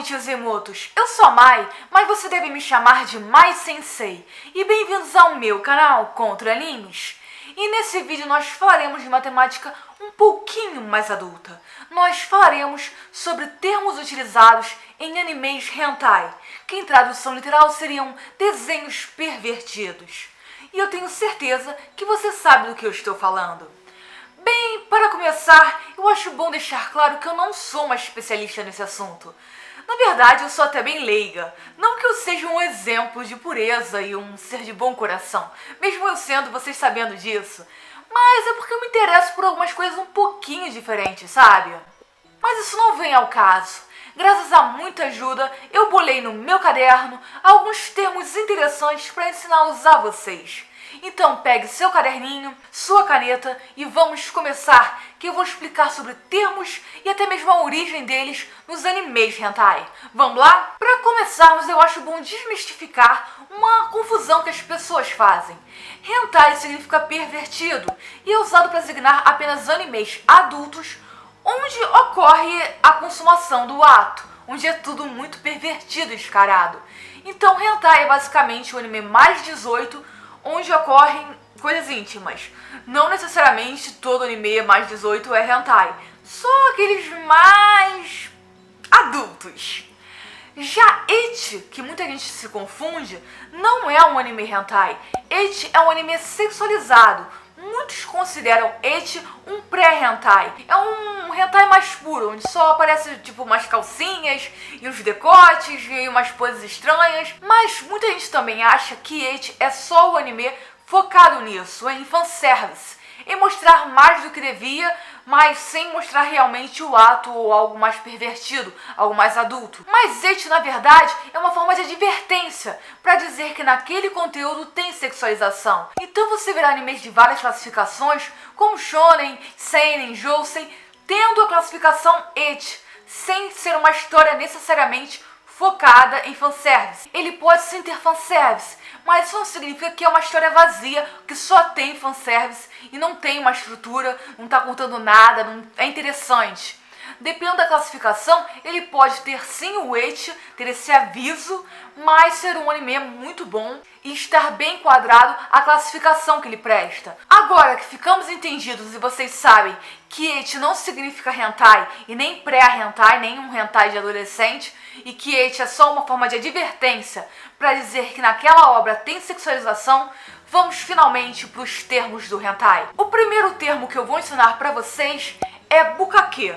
ouvintes remotos, eu sou a Mai, mas você deve me chamar de Mai Sensei. E bem-vindos ao meu canal Contra Animes. E nesse vídeo nós falaremos de matemática um pouquinho mais adulta. Nós falaremos sobre termos utilizados em animes hentai, que em tradução literal seriam desenhos pervertidos. E eu tenho certeza que você sabe do que eu estou falando. Bem, para começar, eu acho bom deixar claro que eu não sou uma especialista nesse assunto. Na verdade, eu sou até bem leiga. Não que eu seja um exemplo de pureza e um ser de bom coração, mesmo eu sendo, vocês sabendo disso. Mas é porque eu me interesso por algumas coisas um pouquinho diferentes, sabe? Mas isso não vem ao caso. Graças a muita ajuda, eu bolei no meu caderno alguns termos interessantes para ensiná-los a vocês. Então pegue seu caderninho, sua caneta e vamos começar, que eu vou explicar sobre termos e até mesmo a origem deles nos animes hentai. Vamos lá? Para começarmos, eu acho bom desmistificar uma confusão que as pessoas fazem. Hentai significa pervertido e é usado para designar apenas animes adultos onde ocorre a consumação do ato, onde é tudo muito pervertido e descarado. Então hentai é basicamente o anime mais 18 onde ocorrem coisas íntimas. Não necessariamente todo anime mais 18 é hentai, só aqueles mais adultos. Já ecchi, que muita gente se confunde, não é um anime hentai. Ecchi é um anime sexualizado. Muitos consideram ecchi um pré-hentai. É um hentai mais puro, onde só aparece tipo umas calcinhas e uns decotes e umas poses estranhas. Mas muita gente também acha que ecchi é só o anime focado nisso, em fanservice, em mostrar mais do que devia, mas sem mostrar realmente o ato ou algo mais pervertido, algo mais adulto. Mas ecchi, na verdade, é uma forma de advertência, para dizer que naquele conteúdo tem sexualização. Então você verá animes de várias classificações, como shonen, seinen, jousen, tendo a classificação ecchi, sem ser uma história necessariamente focada em fanservice. Ele pode sim ter fanservice, mas isso não significa que é uma história vazia, que só tem fanservice e não tem uma estrutura, não está contando nada, não é interessante. Dependendo da classificação, ele pode ter sim o ecchi, ter esse aviso, mas ser um anime muito bom e estar bem enquadrado a classificação que ele presta. Agora que ficamos entendidos e vocês sabem que ecchi não significa hentai e nem pré-hentai, nem um hentai de adolescente, e que ecchi é só uma forma de advertência para dizer que naquela obra tem sexualização, vamos finalmente para os termos do hentai. O primeiro termo que eu vou ensinar para vocês é bukake,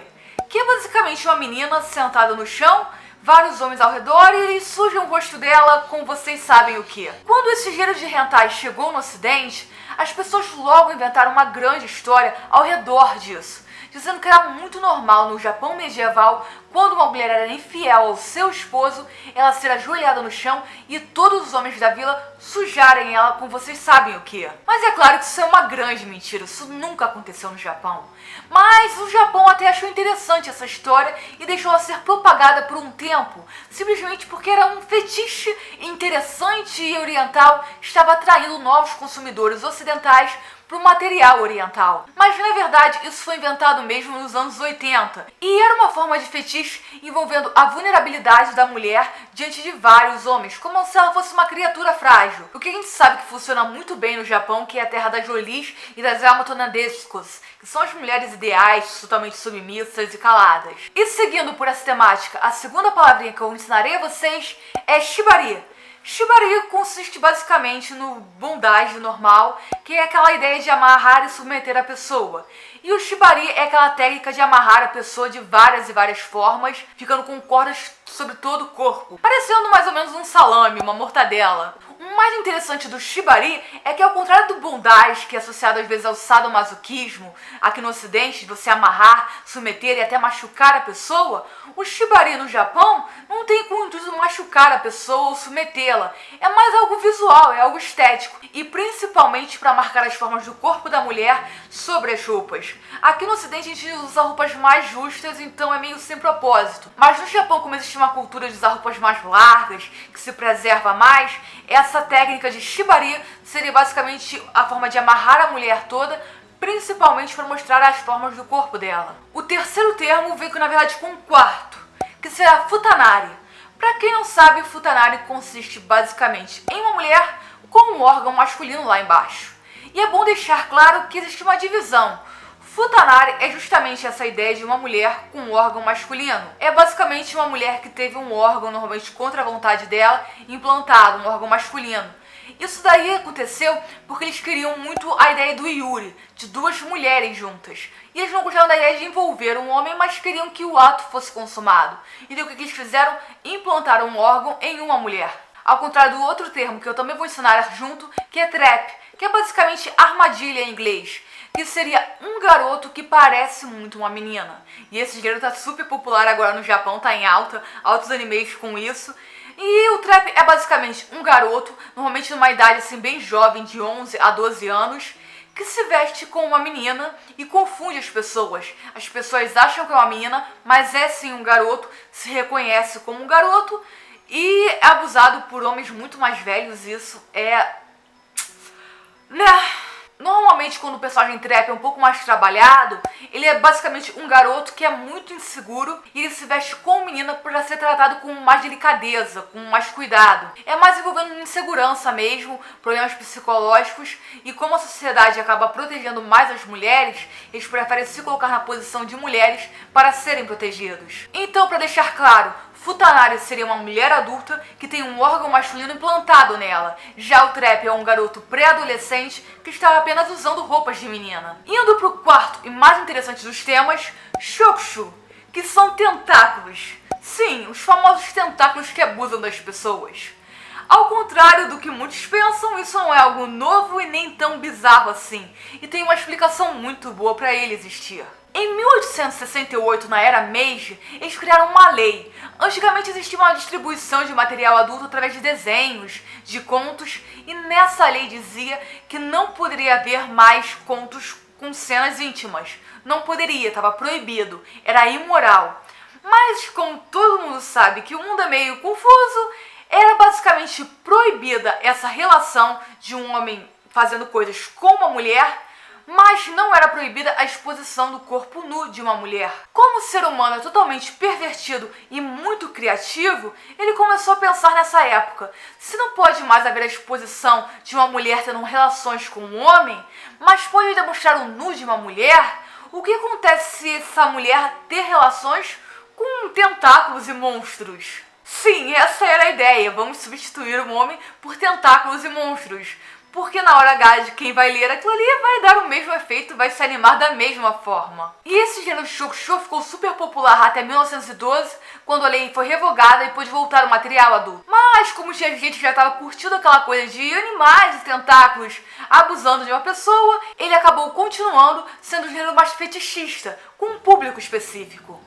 que é basicamente uma menina sentada no chão, vários homens ao redor e surge o rosto dela com vocês sabem o que. Quando esse gênero de hentai chegou no ocidente, as pessoas logo inventaram uma grande história ao redor disso, dizendo que era muito normal no Japão medieval, quando uma mulher era infiel ao seu esposo, ela ser ajoelhada no chão e todos os homens da vila sujarem ela com vocês sabem o que. Mas é claro que isso é uma grande mentira, isso nunca aconteceu no Japão. Mas o Japão até achou interessante essa história e deixou ela ser propagada por um tempo, simplesmente porque era um fetiche interessante e oriental, estava atraindo novos consumidores ocidentais para o material oriental. Mas na verdade isso foi inventado mesmo nos anos 80 e era uma forma de fetiche envolvendo a vulnerabilidade da mulher diante de vários homens, como se ela fosse uma criatura frágil. O que a gente sabe que funciona muito bem no Japão, que é a terra das Jolies e das Amatonadescos, que são as mulheres ideais, totalmente submissas e caladas. E seguindo por essa temática, a segunda palavrinha que eu ensinarei a vocês é shibari. Shibari consiste basicamente no bondage normal, que é aquela ideia de amarrar e submeter a pessoa. E o shibari é aquela técnica de amarrar a pessoa de várias e várias formas, ficando com cordas sobre todo o corpo, parecendo mais ou menos um salame, uma mortadela. O mais interessante do shibari é que, ao contrário do bondage, que é associado às vezes ao sadomasoquismo, aqui no ocidente, de você amarrar, submeter e até machucar a pessoa, o shibari no Japão não tem como intuito machucar a pessoa ou submetê-la. É mais algo visual, é algo estético, e principalmente para marcar as formas do corpo da mulher sobre as roupas. Aqui no ocidente a gente usa roupas mais justas, então é meio sem propósito. Mas no Japão, como existe uma cultura de usar roupas mais largas, que se preserva mais, essa técnica de shibari seria basicamente a forma de amarrar a mulher toda, principalmente para mostrar as formas do corpo dela. O terceiro termo vem na verdade com um quarto, que que será Futanari. Para quem não sabe, Futanari consiste basicamente em uma mulher com um órgão masculino lá embaixo. E é bom deixar claro que existe uma divisão. Futanari é justamente essa ideia de uma mulher com um órgão masculino. É basicamente uma mulher que teve um órgão, normalmente contra a vontade dela, implantado, um órgão masculino. Isso daí aconteceu porque eles queriam muito a ideia do Yuri, de duas mulheres juntas. E eles não gostavam da ideia de envolver um homem, mas queriam que o ato fosse consumado. E daí o que eles fizeram? Implantaram um órgão em uma mulher. Ao contrário do outro termo que eu também vou ensinar junto, que é trap, que é basicamente armadilha em inglês, que seria um garoto que parece muito uma menina. E esse gênero tá super popular agora no Japão, tá em alta, altos animes com isso. E o trap é basicamente um garoto, normalmente numa idade assim bem jovem, de 11 a 12 anos, que se veste com uma menina e confunde as pessoas. As pessoas acham que é uma menina, mas é sim um garoto, se reconhece como um garoto e é abusado por homens muito mais velhos. Isso é... Normalmente, quando o personagem trap é um pouco mais trabalhado, ele é basicamente um garoto que é muito inseguro e ele se veste como menina para ser tratado com mais delicadeza, com mais cuidado. É mais envolvendo insegurança mesmo, problemas psicológicos, e como a sociedade acaba protegendo mais as mulheres, eles preferem se colocar na posição de mulheres para serem protegidos. Então, para deixar claro, Futanari seria uma mulher adulta que tem um órgão masculino implantado nela. Já o trap é um garoto pré-adolescente que está apenas usando roupas de menina. Indo para o quarto e mais interessante dos temas, Shokushu, que são tentáculos. Sim, os famosos tentáculos que abusam das pessoas. Ao contrário do que muitos pensam, isso não é algo novo e nem tão bizarro assim, e tem uma explicação muito boa para ele existir. Em 1868, na era Meiji, eles criaram uma lei. Antigamente existia uma distribuição de material adulto através de desenhos, de contos, e nessa lei dizia que não poderia haver mais contos com cenas íntimas. Não poderia, estava proibido, era imoral. Mas como todo mundo sabe que o mundo é meio confuso, era basicamente proibida essa relação de um homem fazendo coisas com uma mulher, mas não era proibida a exposição do corpo nu de uma mulher. Como o ser humano é totalmente pervertido e muito criativo, ele começou a pensar nessa época: se não pode mais haver a exposição de uma mulher tendo relações com um homem, mas pode demonstrar o nu de uma mulher, o que acontece se essa mulher ter relações com tentáculos e monstros? Sim, essa era a ideia. Vamos substituir o homem por tentáculos e monstros. Porque na hora H de quem vai ler aquilo ali vai dar o mesmo efeito, vai se animar da mesma forma. E esse gênero Shokushu ficou super popular até 1912, quando a lei foi revogada e pôde voltar ao material adulto. Mas como tinha gente que já estava curtindo aquela coisa de animais e tentáculos abusando de uma pessoa, ele acabou continuando sendo um gênero mais fetichista, com um público específico.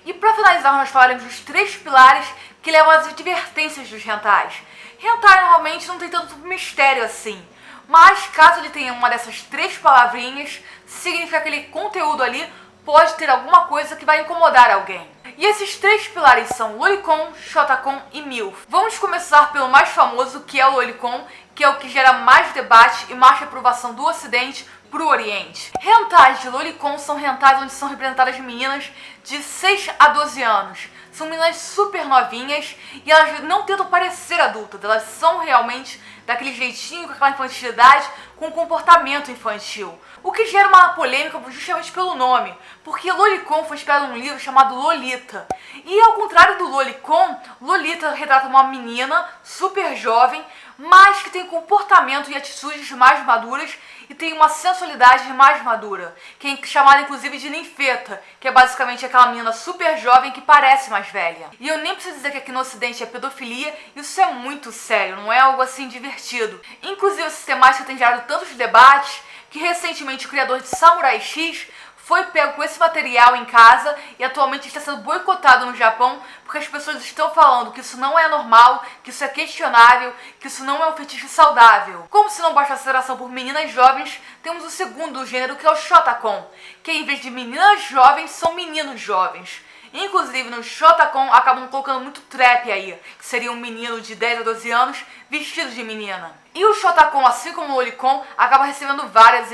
E para finalizar, nós falaremos dos 3 pilares que levam às advertências dos hentais. Hentai normalmente não tem tanto mistério assim, mas caso ele tenha uma dessas 3 palavrinhas, significa que aquele conteúdo ali pode ter alguma coisa que vai incomodar alguém. E esses 3 pilares são Lolicon, Shotacon e MILF. Vamos começar pelo mais famoso, que é o Lolicon, que é o que gera mais debate e mais aprovação do Ocidente pro Oriente. Hentais de Lolicon são hentais onde são representadas meninas de 6 a 12 anos. São meninas super novinhas e elas não tentam parecer adultas, elas são realmente daquele jeitinho, com aquela infantilidade, com comportamento infantil. O que gera uma polêmica justamente pelo nome, porque Lolicon foi inspirado num livro chamado Lolita. E ao contrário do Lolicon, Lolita retrata uma menina super jovem, mas que tem comportamento e atitudes mais maduras e tem uma sensualidade mais madura, que é chamada inclusive de ninfeta, que é basicamente aquela menina super jovem que parece mais velha. E eu nem preciso dizer que aqui no Ocidente é pedofilia, isso é muito sério, não é algo assim divertido. Inclusive essa temática tem gerado tantos debates que recentemente o criador de Samurai X foi pego com esse material em casa e atualmente está sendo boicotado no Japão porque as pessoas estão falando que isso não é normal, que isso é questionável, que isso não é um fetiche saudável. Como se não bastasse a atração por meninas jovens, temos o segundo gênero, que é o Shotacon, que em vez de meninas jovens, são meninos jovens. Inclusive no Shotacon acabam colocando muito trap aí, que seria um menino de 10 a 12 anos vestido de menina. E o Shotacon, assim como o Lolicon, acaba recebendo várias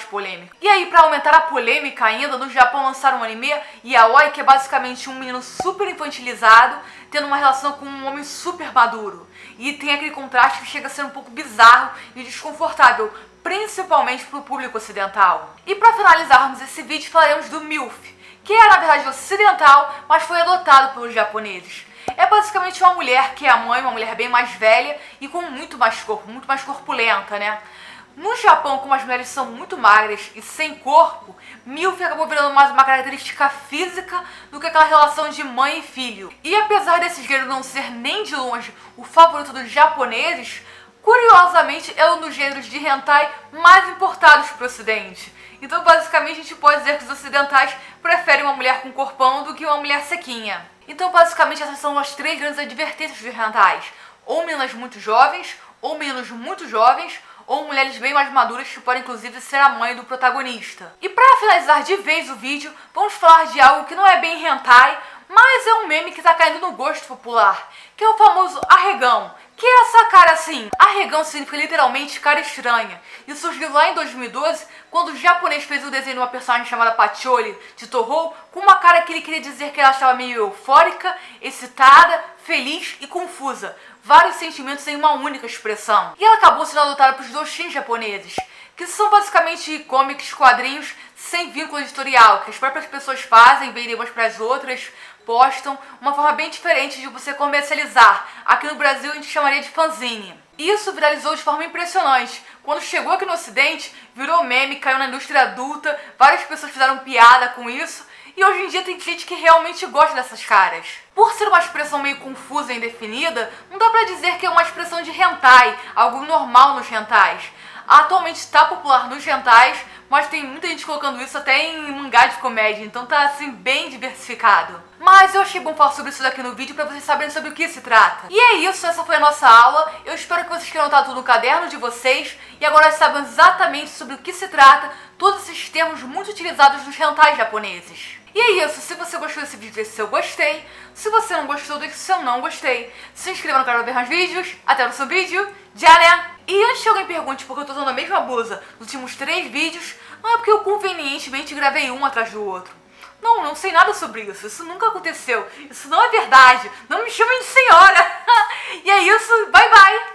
polêmicas. E aí, pra aumentar a polêmica ainda, no Japão lançaram um anime, Yaoi, que é basicamente um menino super infantilizado, tendo uma relação com um homem super maduro. E tem aquele contraste que chega a ser um pouco bizarro e desconfortável, principalmente pro público ocidental. E pra finalizarmos esse vídeo, falaremos do MILF, que é na verdade ocidental, mas foi adotado pelos japoneses. É basicamente uma mulher que é a mãe, uma mulher bem mais velha e com muito mais corpulenta, né? No Japão, como as mulheres são muito magras e sem corpo, MILF acabou virando mais uma característica física do que aquela relação de mãe e filho. E apesar desse gênero não ser nem de longe o favorito dos japoneses, curiosamente é um dos gêneros de hentai mais importados para o ocidente. Então basicamente a gente pode dizer que os ocidentais preferem uma mulher com corpão do que uma mulher sequinha. Então basicamente essas são as 3 grandes advertências dos hentais: ou meninas muito jovens, ou meninos muito jovens, ou mulheres bem mais maduras que podem inclusive ser a mãe do protagonista. E para finalizar de vez o vídeo, vamos falar de algo que não é bem hentai, mas é um meme que tá caindo no gosto popular, que é o famoso arregão. Que é essa cara assim? Arregão significa literalmente cara estranha, e surgiu lá em 2012, quando o japonês fez o desenho de uma personagem chamada Pacioli, de Touhou, com uma cara que ele queria dizer que ela estava meio eufórica, excitada, feliz e confusa. Vários sentimentos em uma única expressão. E ela acabou sendo adotada por doujins japoneses, que são basicamente comics, quadrinhos sem vínculo editorial, que as próprias pessoas fazem, vendem umas para as outras, postam, uma forma bem diferente de você comercializar. Aqui no Brasil a gente chamaria de fanzine. Isso viralizou de forma impressionante. Quando chegou aqui no ocidente, virou meme, caiu na indústria adulta, várias pessoas fizeram piada com isso, e hoje em dia tem gente que realmente gosta dessas caras. Por ser uma expressão meio confusa e indefinida, não dá pra dizer que é uma expressão de hentai, algo normal nos hentais. Atualmente está popular nos hentais, mas tem muita gente colocando isso até em mangá de comédia, então tá assim bem diversificado. Mas eu achei bom falar sobre isso daqui no vídeo pra vocês saberem sobre o que se trata. E é isso, essa foi a nossa aula. Eu espero que vocês tenham anotado tudo no caderno de vocês e agora saibam exatamente sobre o que se trata, todos esses termos muito utilizados nos hentais japoneses. E é isso, se você gostou desse vídeo, deixe seu gostei. Se você não gostou, deixe seu não gostei. Se inscreva no canal para ver mais vídeos. Até o próximo vídeo. Já, né? E antes que alguém pergunte por que eu tô usando a mesma blusa nos últimos 3 vídeos, não é porque eu convenientemente gravei um atrás do outro. Não sei nada sobre isso. Isso nunca aconteceu. Isso não é verdade. Não me chamem de senhora. E é isso. Bye, bye.